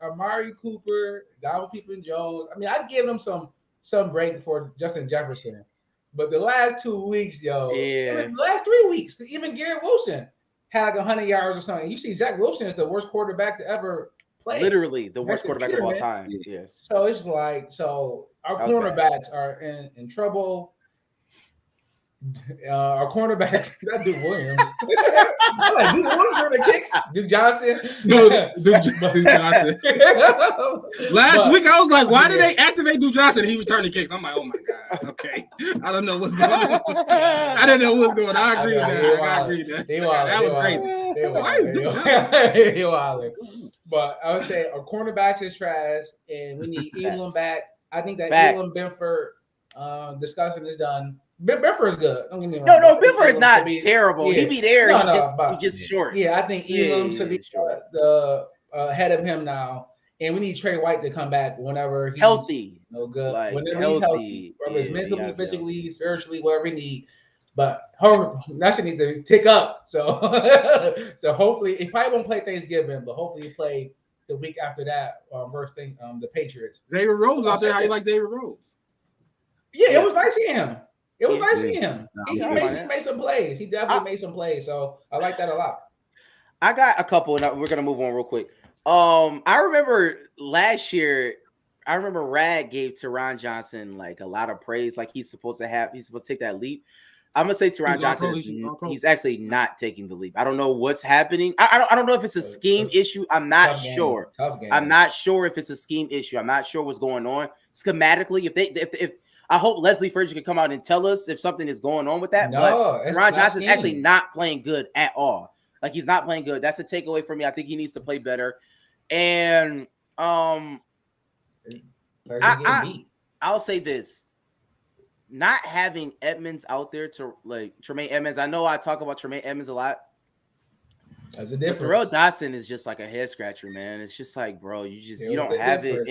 Amari Cooper, Donald Peoples-Jones. I mean, I'd give them some break for Justin Jefferson. But the last 2 weeks, the last 3 weeks, even Garrett Wilson had like 100 yards or something. You see, Zach Wilson is the worst quarterback to ever play. Literally the worst quarterback of all time. Yes. So it's like, our cornerbacks are in trouble. Our cornerbacks, not Duke Williams. I'm like, Duke Williams running kicks. Duke Johnson. No, Duke Johnson. Last week, I was like, why did they activate Duke Johnson? He returning kicks. I'm like, oh my God. Okay. I don't know what's going on. I didn't know what's going on. I agree with that. That was crazy. Why is Duke Johnson? But I would say our cornerbacks is trash, and we need Elam back. I think that Elam Benford discussion is done. Benford is good. Don't get me wrong. No, Benford is not terrible. Yeah. He be there. He just short. Yeah, I think Elam should be the head of him now. And we need Trey White to come back whenever he's healthy. No good. Like, whenever he's healthy, whether it's mentally, physically, spiritually, whatever he needs. But that should need to tick up. So hopefully he probably won't play Thanksgiving, but hopefully he play the week after that versus the Patriots. Xavier Rhodes out there. How you like Xavier Rhodes? Yeah, it was nice seeing him. It was nice Yeah. seeing him. No, He yeah. made some plays. He definitely made some plays. So I like that a lot. I got a couple, and we're gonna move on real quick. I remember last year. I remember Rad gave Teron Johnson like a lot of praise, like he's supposed to take that leap. I'm gonna say Teron Johnson he's actually not taking the leap. I don't know what's happening. I don't know if it's a scheme issue. I'm not sure. I'm not sure if it's a scheme issue. I'm not sure what's going on schematically. If I hope Leslie Frazier can come out and tell us if something is going on with that. No, but Teron Johnson's actually not playing good at all. Like he's not playing good. That's a takeaway for me. I think he needs to play better. And I'll say this. Not having Edmonds out there to like Tremaine Edmonds. I know I talk about Tremaine Edmonds a lot. That's a difference. Terrell Dotson is just like a head scratcher, man. It's just like, bro, you don't have it.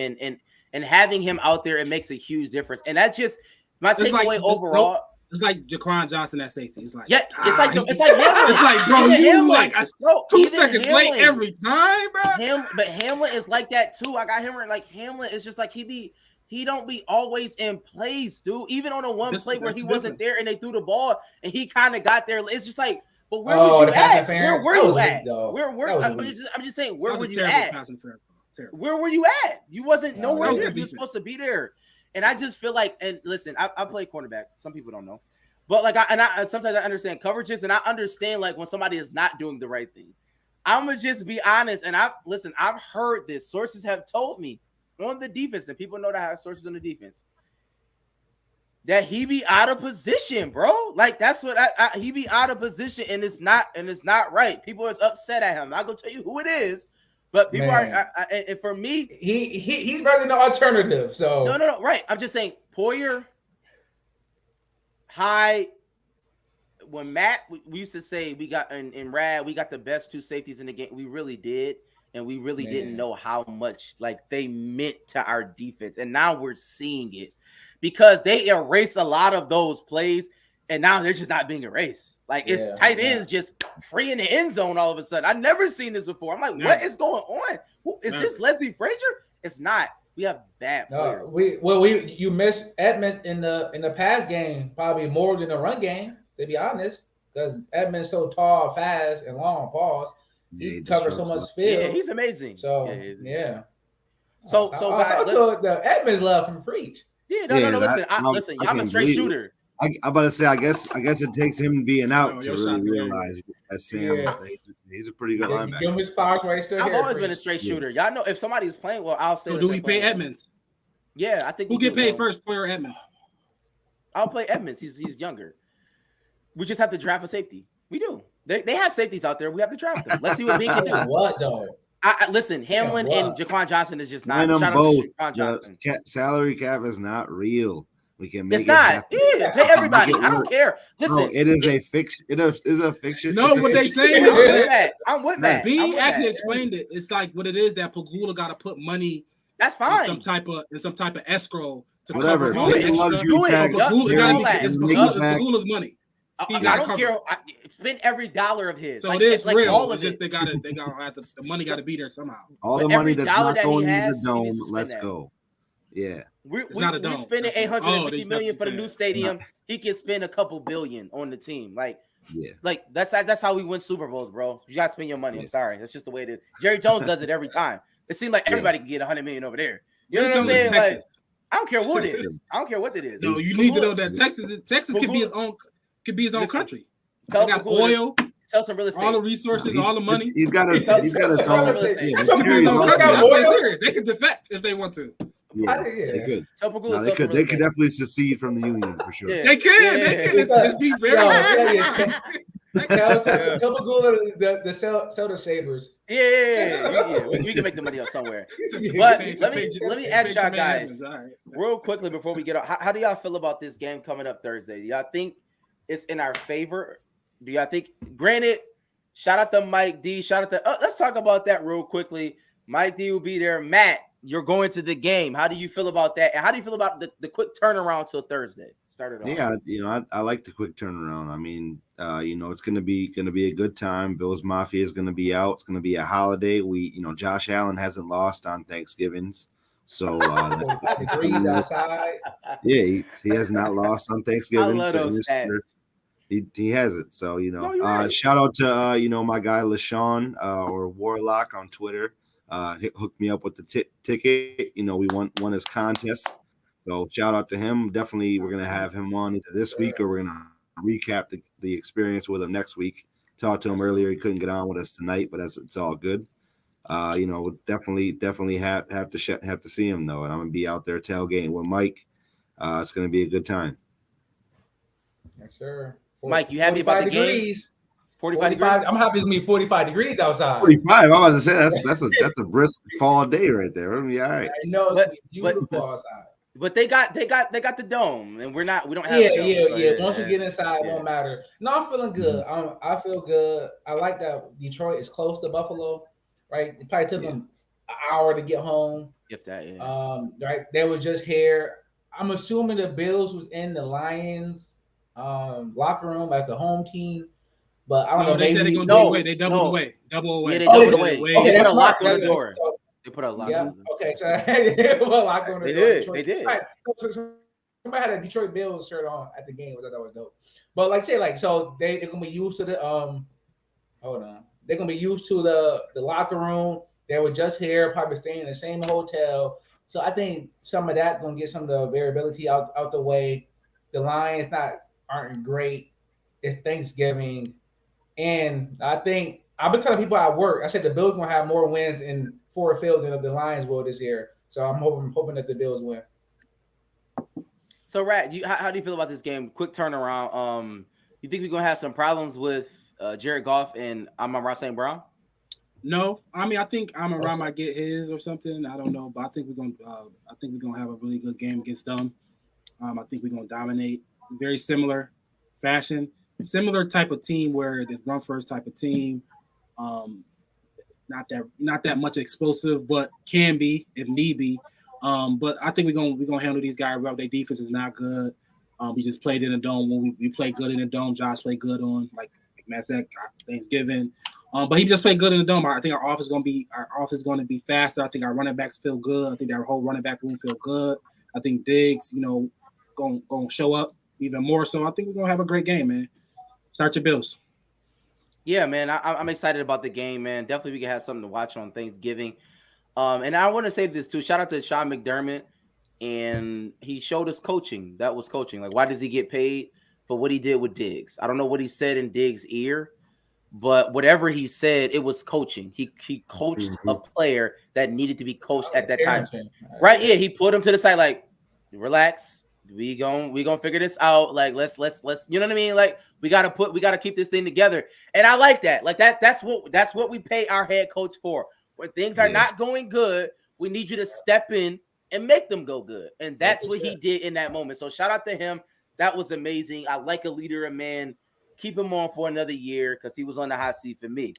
And having him out there, it makes a huge difference. And that's just my takeaway overall. It's like Jaquan Johnson at safety. It's like it's like Hamlin. It's like, bro, you like 2 seconds late every time, bro. But Hamlin is like that too. I got him like Hamlin is just like he don't be always in place, dude. Even on the one play where he wasn't there and they threw the ball and he kind of got there. It's just like, but where was you at? Where were you at? I'm just saying, where were you at? Where were you at? You wasn't nowhere near. You were supposed to be there. And I just feel like, and listen, I play quarterback. Some people don't know, but like, I sometimes I understand coverages, and I understand like when somebody is not doing the right thing. I'm gonna just be honest, and I've heard this. Sources have told me on the defense, and people know that I have sources on the defense, that he be out of position, bro. Like that's what he be out of position, and it's not right. People is upset at him. I'm not gonna tell you who it is. But people and for me, he's really no alternative. So no, right. I'm just saying Poyer, Hyde. When Matt, we used to say we got in Rad, we got the best 2 safeties in the game. We really did, and we really didn't know how much like they meant to our defense. And now we're seeing it because they erase a lot of those plays. And now they're just not being erased. Like it's tight ends just free in the end zone all of a sudden. I've never seen this before. I'm like, what is going on? Is this Leslie Frazier? It's not. We have bad players. You missed Edmonds in the pass game probably more than the run game, to be honest, because Edmonds so tall, fast, and long. Pause. He covers so much field. Yeah, he's amazing. So So the Edmonds love from Preach. Yeah, no. Listen, I'm a straight shooter. I'm about to say, I guess it takes him being out to really realize that Sam. He's a pretty good linebacker. Give him his spots right there. I've always been a straight shooter. Y'all know if somebody is playing well, I'll say. So do we pay Edmonds? Yeah, I think. Who get paid first, Poyer or Edmonds? I'll play Edmonds. He's younger. We just have to draft a safety. We do. They have safeties out there. We have to draft them. Let's see what we can do. What though? Listen, Hamlin and Jaquan Johnson is just not. Shout out both. to Jaquan Johnson. Salary cap is not real. We can make it's not. Yeah, pay everybody. I don't care. Listen, no, it is a fiction. It is a fiction. No, what they say. I'm with that. He actually explained it. It's like what it is that Pagula got to put money. That's fine. In some type of escrow to whatever. cover all the extra. It's Pagula's money. I don't care. Spend every dollar of his. So it is real. All of just they got to have the money got to be there somehow. All the money that's not going in the dome. Let's go. Yeah. We're spending $850 million for the new stadium. He can spend a couple billion on the team. Like that's how we win Super Bowls, bro. You got to spend your money. I'm sorry. That's just the way it is. Jerry Jones does it every time. It seems like everybody can get $100 million over there. You know what I'm saying? Like, I don't care what it is. I don't care what it is. No, you need to know that Texas could be his own country. They got oil. Sell some real estate. All the resources, all the money. He's got a sell real estate. They could defect if they want to. Yeah, they could. They could definitely secede from the union for sure. Yeah. They can. It's be very. Tell Pagula the sell the Sabres. Yeah. We can make the money up somewhere. But let me ask y'all guys real quickly before we get up. How do y'all feel about this game coming up Thursday? Do y'all think it's in our favor? Do y'all think? Granted, shout out to Mike D. Shout out to. Let's talk about that real quickly. Mike D will be there. Matt, you're going to the game. How do you feel about that? And how do you feel about the quick turnaround till Thursday? Started off. Yeah, I like the quick turnaround. I mean, it's gonna be a good time. Bills Mafia is gonna be out. It's gonna be a holiday. Josh Allen hasn't lost on Thanksgivings, So 45 degrees outside. Yeah, he has not lost on Thanksgiving. I love those stats. He has it. So right. Shout out to my guy LaShawn or Warlock on Twitter. Hooked me up with the ticket. We won his contest. So shout out to him. Definitely, we're gonna have him on either this week or we're gonna recap the experience with him next week. Talked to him earlier. He couldn't get on with us tonight, but it's all good. Definitely have to see him though, and I'm gonna be out there tailgating with Mike. It's gonna be a good time. Yes, sir. Mike, you happy about the game? 45 degrees. I'm happy to meet 45 degrees outside. 45. I'm about to say that's a brisk fall day right there. It'll be all right. I know, it's beautiful outside. But they got the dome, and we don't have. Yeah. Once we get inside, it won't matter. No, I'm feeling good. I feel good. I like that Detroit is close to Buffalo, right? It probably took them an hour to get home. If that, right? They were just here. I'm assuming the Bills was in the Lions locker room as the home team, but I don't know. They said they're gonna do away. They doubled away. Double away. Yeah, they doubled away. Okay, they put that's a lock smart. on the door. They put a lock. Yeah. On the door. Okay. So well, lock on the door. They did. Right. So somebody had a Detroit Bills shirt on at the game, which I thought was dope. But so they're gonna be used to the hold on. They're gonna be used to the locker room. They were just here, probably staying in the same hotel. So I think some of that gonna get some of the variability out the way. The Lions aren't great. It's Thanksgiving, and I think I've been telling people at work. I said the Bills gonna have more wins in Ford Field than the Lions will this year. So I'm hoping that the Bills win. So, Rat, how do you feel about this game? Quick turnaround. You think we're gonna have some problems with Jared Goff and Amon-Ra St. Brown? No, I think Amon-Ra might get his or something. I don't know, but I think we're gonna have a really good game against them. I think we're gonna dominate. Very similar fashion, similar type of team where the run first type of team. Not that much explosive, but can be if need be. But I think we're gonna handle these guys well. Their defense is not good. We just played in the dome. When we play good in the dome, Josh played good on like Matt said, Thanksgiving. But he just played good in the dome. I think our offense is going to be faster. I think our running backs feel good. I think our whole running back room feel good. I think Diggs, going to show up even more. So I think we're going to have a great game, man. Start your Bills. Yeah, man. I'm excited about the game, man. Definitely we can have something to watch on Thanksgiving. And I want to say this too. Shout out to Sean McDermott. And he showed us coaching. That was coaching. Like, why does he get paid for what he did with Diggs? I don't know what he said in Diggs' ear, but whatever he said, it was coaching. He coached a player that needed to be coached at that time. Right? Yeah, he put him to the side, like, relax. We gonna figure this out. Like, let's you know what I mean? Like, we gotta keep this thing together. And I like that. Like that's what we pay our head coach for. When things are not going good, we need you to step in and make them go good. And that's what he did in that moment. So shout out to him. That was amazing. I like a leader, a man. Keep him on for another year because he was on the hot seat for me.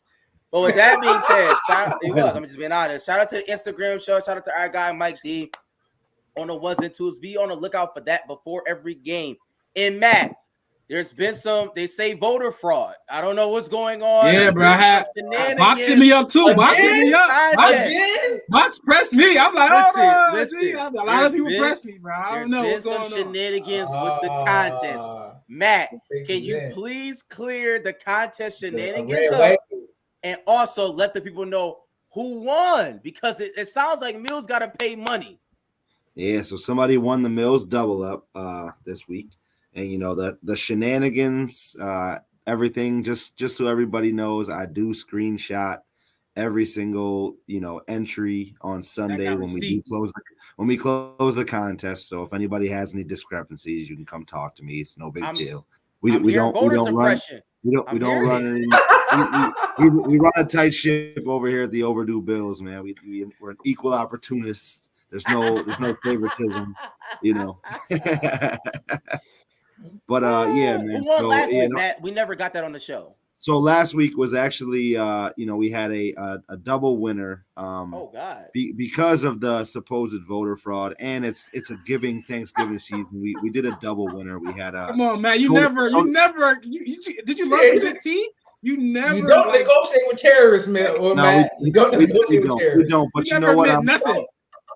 But with that being said, I'm just being honest. Shout out to the Instagram show. Shout out to our guy, Mike D, on the ones and twos. Be on the lookout for that before every game. And Matt, there's been they say voter fraud. I don't know what's going on. Yeah, bro. I had boxing me up too. Boxing me up. Box press me. I'm like, a lot of people press me, bro. I don't know what's going on. There's been some shenanigans with the contest. Matt, can you please clear the contest shenanigans up and also let the people know who won? Because it sounds like Mills got to pay money. Yeah, so somebody won the Mills double up this week. And the shenanigans, everything. Just so everybody knows, I do screenshot every single entry on Sunday when we close the contest. So if anybody has any discrepancies, you can come talk to me. It's no big deal. We don't run a tight ship over here at the Overdue Bills, man. We're an equal opportunist. There's no favoritism, But yeah, man. Who won last week, Matt? We never got that on the show. So last week was actually, we had a double winner. Oh God! Because of the supposed voter fraud, and it's a giving Thanksgiving season. We did a double winner. We had a. Come on, man! You never. Did you learn from this team? You never. You don't negotiate with terrorists, man. We don't. But you know what?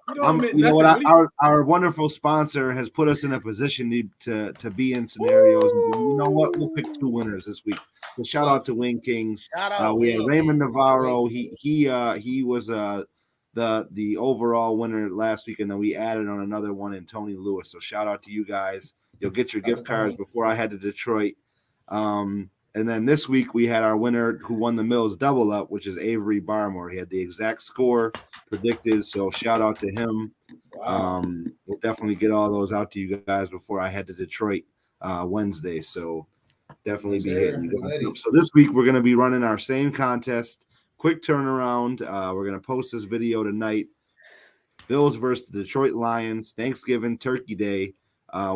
You know what? Our wonderful sponsor has put us in a position to be in scenarios. And you know what? We'll pick 2 winners this week. So shout out to Wing Kings. We had Raymond Navarro. He was the overall winner last week, and then we added on another one in Tony Lewis. So shout out to you guys. You'll get your gift cards before I head to Detroit. And then this week we had our winner who won the Mills double up, which is Avery Barmore. He had the exact score predicted, so shout out to him. Wow. We'll definitely get all those out to you guys before I head to Detroit Wednesday. So definitely be hitting you guys up. So this week we're going to be running our same contest. Quick turnaround. We're going to post this video tonight. Bills versus the Detroit Lions, Thanksgiving, Turkey Day.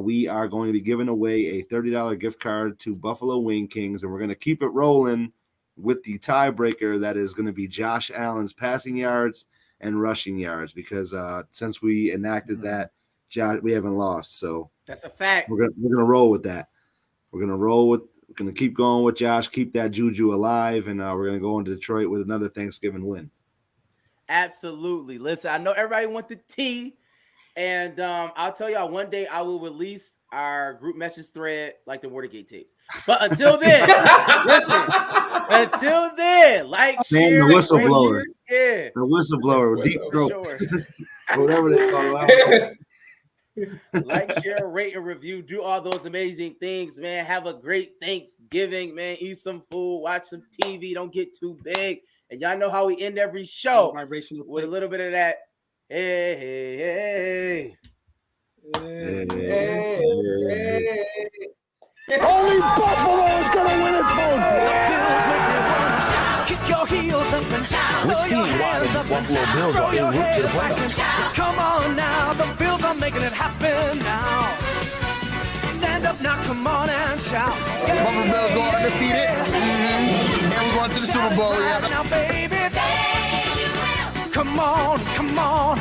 We are going to be giving away a $30 gift card to Buffalo Wing Kings, and we're going to keep it rolling with the tiebreaker that is going to be Josh Allen's passing yards and rushing yards, because since we enacted that, Josh, we haven't lost. So that's a fact. We're gonna roll with that. We're gonna keep going with Josh, keep that juju alive, and we're gonna go into Detroit with another Thanksgiving win. Absolutely. Listen, I know everybody wants the tea. And I'll tell y'all, one day I will release our group message thread like the Watergate tapes. But until then, listen, until then, like, share, the whistleblower. Yeah. The whistleblower, deep throat. Sure. Whatever they call it. Like, share, rate, and review. Do all those amazing things, man. Have a great Thanksgiving, man. Eat some food, watch some TV. Don't get too big. And y'all know how we end every show with a little bit of that. Hey, hey, hey. Hey, hey, hey. Only Buffalo is going to win it, folks. Kick your heels up and down. We're seeing why the Buffalo Bills are en route to the playoffs. Come on now, the Bills are making it happen now. Stand up now, come on and shout. Buffalo Bills go undefeated. And we're going to the Super Bowl. Yeah. Now, baby, come on, come on.